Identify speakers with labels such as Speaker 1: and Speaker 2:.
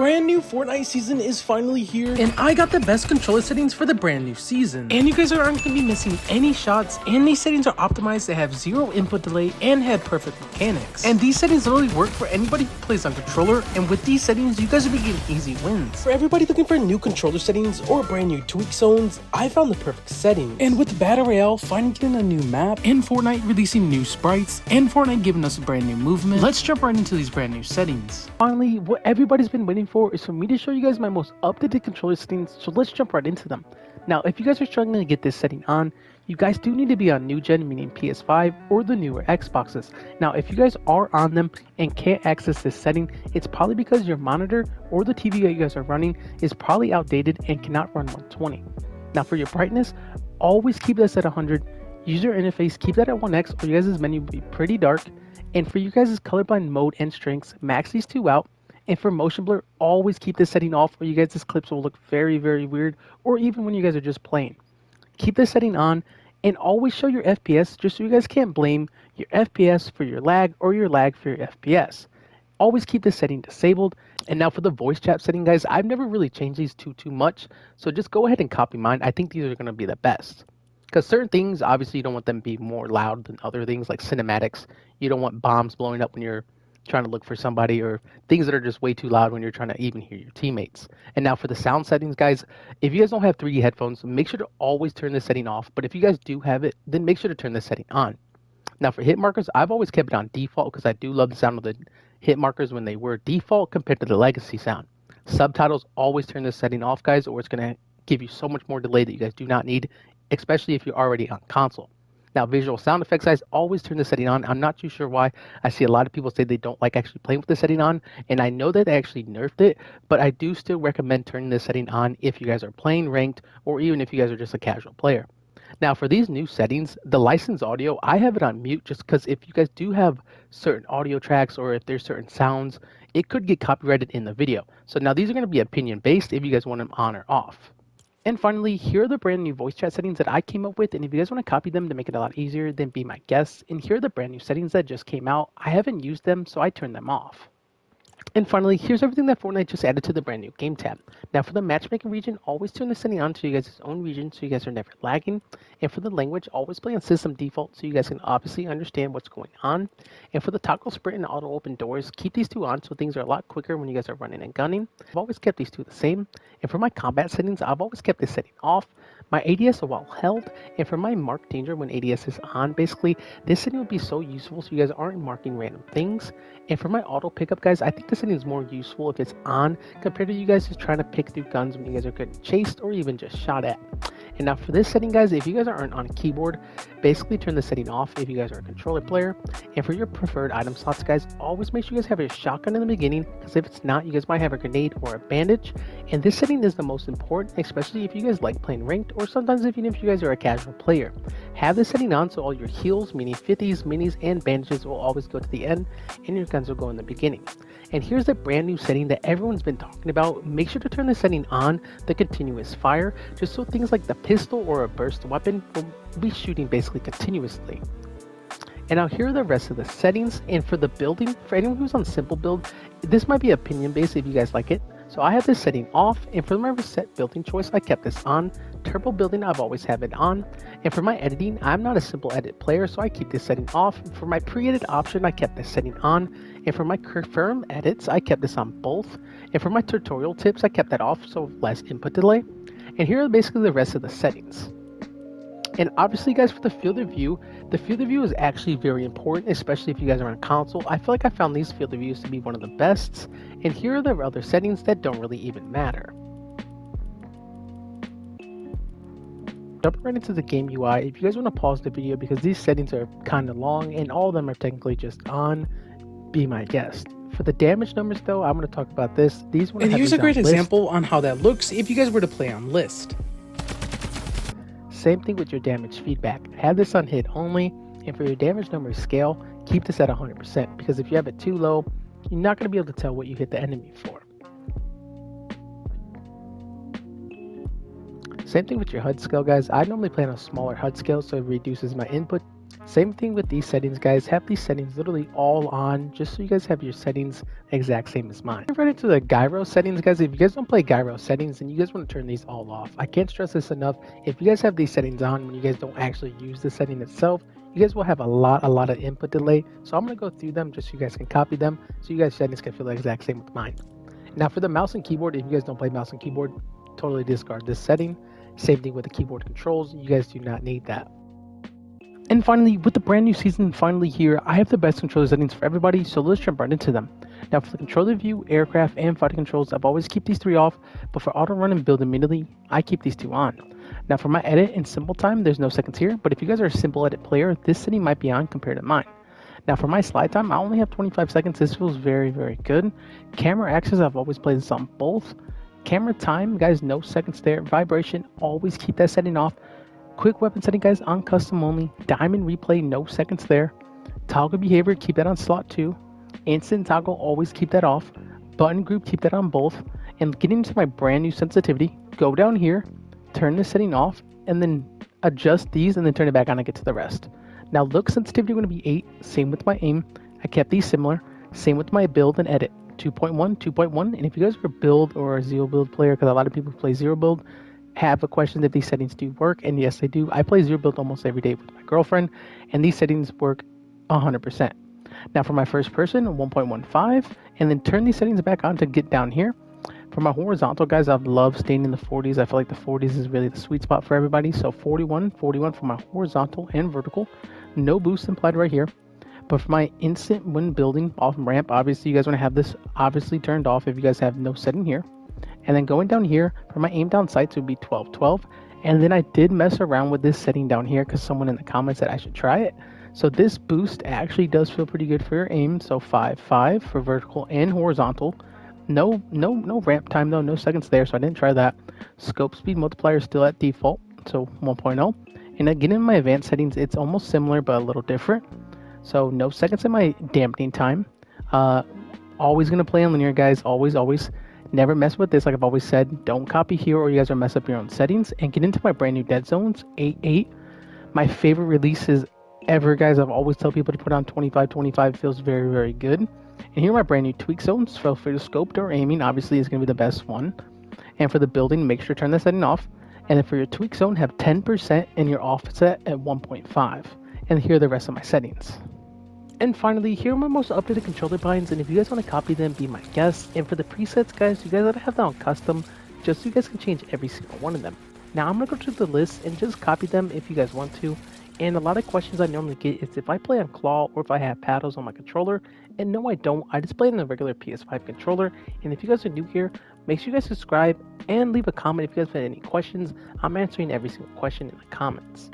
Speaker 1: brand new Fortnite season is finally here, and I got the best controller settings for the brand new season. And you guys aren't going to be missing any shots, and these settings are optimized to have zero input delay and have perfect mechanics. And these settings literally work for anybody who plays on controller, and with these settings, you guys will be getting easy wins. For everybody looking for new controller settings or brand new tweak zones, I found the perfect setting. And with Battle Royale finally getting a new map, and Fortnite releasing new sprites, and Fortnite giving us a brand new movement, let's jump right into these brand new settings. Finally, what everybody's been waiting for is for me to show you guys my most up-to-date controller settings, so let's jump right into them. Now, if you guys are struggling to get this setting on, you guys do need to be on new gen, meaning PS5 or the newer Xboxes. Now, if you guys are on them and can't access this setting, it's probably because your monitor or the TV that you guys are running is probably outdated and cannot run 120. Now, for your brightness, always keep this at 100. User interface, keep that at 1x or you guys' menu will be pretty dark. And for you guys' colorblind mode and strengths, max these two out. And for motion blur, always keep this setting off or you guys' clips will look very, very weird, or even when you guys are just playing. Keep this setting on and always show your FPS just so you guys can't blame your FPS for your lag or your lag for your FPS. Always keep this setting disabled. And now for the voice chat setting, guys, I've never really changed these too much, so just go ahead and copy mine. I think these are going to be the best. Because certain things, obviously, you don't want them to be more loud than other things, like cinematics. You don't want bombs blowing up when you're trying to look for somebody, or things that are just way too loud when you're trying to even hear your teammates. And now for the sound settings, guys, if you guys don't have 3D headphones, make sure to always turn this setting off. But if you guys do have it, then make sure to turn this setting on. Now for hit markers, I've always kept it on default because I do love the sound of the hit markers when they were default compared to the legacy sound. Subtitles, always turn this setting off, guys, or it's going to give you so much more delay that you guys do not need, especially if you're already on console. Now, visual sound effects, guys, always turn the setting on. I'm not too sure why. I see a lot of people say they don't like actually playing with the setting on, and I know that they actually nerfed it, but I do still recommend turning this setting on if you guys are playing ranked, or even if you guys are just a casual player. Now, for these new settings, the licensed audio, I have it on mute just because if you guys do have certain audio tracks or if there's certain sounds, it could get copyrighted in the video. So now these are going to be opinion-based if you guys want them on or off. And finally, here are the brand new voice chat settings that I came up with, and if you guys want to copy them to make it a lot easier, then be my guest. And here are the brand new settings that just came out. I haven't used them, so I turned them off. And finally, here's everything that Fortnite just added to the brand new game tab. Now for the matchmaking region, always turn the setting on to you guys' own region so you guys are never lagging. And for the language, always play on system default so you guys can obviously understand what's going on. And for the toggle sprint and auto open doors, keep these two on so things are a lot quicker when you guys are running and gunning. I've always kept these two the same. And for my combat settings, I've always kept this setting off. My ADS are well held, and for my mark danger when ADS is on, basically, this setting would be so useful so you guys aren't marking random things. And for my auto pickup, guys, I think this setting is more useful if it's on compared to you guys just trying to pick through guns when you guys are getting chased or even just shot at. And now for this setting, guys, if you guys aren't on a keyboard, basically turn the setting off if you guys are a controller player. And for your preferred item slots, guys, always make sure you guys have a shotgun in the beginning, because if it's not, you guys might have a grenade or a bandage. And this setting is the most important, especially if you guys like playing ranked, or sometimes even if you guys are a casual player. Have this setting on so all your heals, meaning 50s, minis, and bandages will always go to the end, and your guns will go in the beginning. And here's the brand new setting that everyone's been talking about. Make sure to turn the setting on, the continuous fire, just so things like the pistol or a burst weapon will be shooting basically continuously. And now here are the rest of the settings. And for the building, for anyone who's on simple build, this might be opinion based if you guys like it. So I have this setting off, and for my reset building choice, I kept this on. Turbo building, I've always have it on. And for my editing, I'm not a simple edit player, so I keep this setting off. For my pre-edit option, I kept this setting on. And for my confirm edits, I kept this on both. And for my tutorial tips, I kept that off, so less input delay. And here are basically the rest of the settings. And obviously, guys, for the field of view, the field of view is actually very important, especially if you guys are on console. I feel like I found these field of views to be one of the best. And here are the other settings that don't really even matter. Jumping right into the game UI, if you guys want to pause the video because these settings are kind of long and all of them are technically just on, be my guest. For the damage numbers though, I'm going to talk about this.
Speaker 2: And here's a great example on how that looks if you guys were to play on list.
Speaker 1: Same thing with your damage feedback. Have this on hit only, and for your damage number scale, keep this at 100% because if you have it too low, you're not going to be able to tell what you hit the enemy for. Same thing with your HUD scale, guys. I normally play on a smaller HUD scale so it reduces my input
Speaker 2: Same thing with these settings, guys. Have these settings literally all on, just so you guys have your settings exact same as mine. Right into the gyro settings, guys. If you guys don't play gyro settings, and you guys want to turn these all off, I can't stress this enough. If you guys have these settings on when you guys don't actually use the setting itself, you guys will have a lot of input delay. So I'm gonna go through them just so you guys can copy them, so you guys settings can feel the exact same with mine. Now for the mouse and keyboard, if you guys don't play mouse and keyboard, totally discard this setting. Same thing with the keyboard controls. You guys do not need that. And finally, with the brand new season finally here, I have the best controller settings for everybody, so let's jump right into them. Now for the controller view, aircraft, and fighter controls, I've always keep these 3 off, but for auto run and build immediately, I keep these 2 on. Now for my edit and simple time, there's no seconds here, but if you guys are a simple edit player, this setting might be on compared to mine. Now for my slide time, I only have 25 seconds, this feels very good. Camera access, I've always played this on both. Camera time, guys, no seconds there. Vibration, always keep that setting off. Quick weapon setting, guys, on custom only. Diamond replay, no seconds there. Toggle behavior, keep that on slot 2. Instant toggle, always keep that off. Button group, keep that on both. And getting into my brand new sensitivity, go down here, turn the setting off, and then adjust these and then turn it back on and get to the rest. Now look sensitivity going to be 8, same with my aim. I kept these similar, same with my build and edit. 2.1, 2.1, and if you guys are a build or a zero build player, because a lot of people play zero build, have a question if these settings do work, and yes they do. I play zero build almost every day with my girlfriend, and these settings work 100%. Now for my first person, 1.15, and then turn these settings back on to get down here. For my horizontal, guys, I love staying in the 40s. I feel like the 40s is really the sweet spot for everybody. So 41 for my horizontal and vertical. No boost implied right here. But for my instant when building off ramp, obviously you guys want to have this obviously turned off if you guys have no setting here. And then going down here, for my aim down sights would be 12, 12. And then I did mess around with this setting down here because someone in the comments said I should try it. So this boost actually does feel pretty good for your aim. So 5, 5 for vertical and horizontal. No ramp time though, no seconds there, so I didn't try that. Scope speed multiplier is still at default, so 1.0. And again in my advanced settings, it's almost similar but a little different. So no seconds in my dampening time. Always gonna play on linear, guys. Always. Never mess with this, like I've always said. Don't copy here or you guys will mess up your own settings. And get into my brand new dead zones, 8.8. My favorite releases ever, guys. I've always tell people to put on 25. 25 feels very good. And here are my brand new tweak zones. So for the scoped or aiming, obviously is gonna be the best one. And for the building, make sure to turn the setting off. And then for your tweak zone, have 10% and your offset at 1.5. And here are the rest of my settings. And finally, here are my most updated controller binds, and if you guys want to copy them, be my guest. And for the presets, guys, you guys gotta have them on custom, just so you guys can change every single one of them. Now, I'm gonna go through the list and just copy them if you guys want to. And a lot of questions I normally get is if I play on claw or if I have paddles on my controller. And no, I don't. I just play on the regular PS5 controller. And if you guys are new here, make sure you guys subscribe and leave a comment if you guys have any questions. I'm answering every single question in the comments.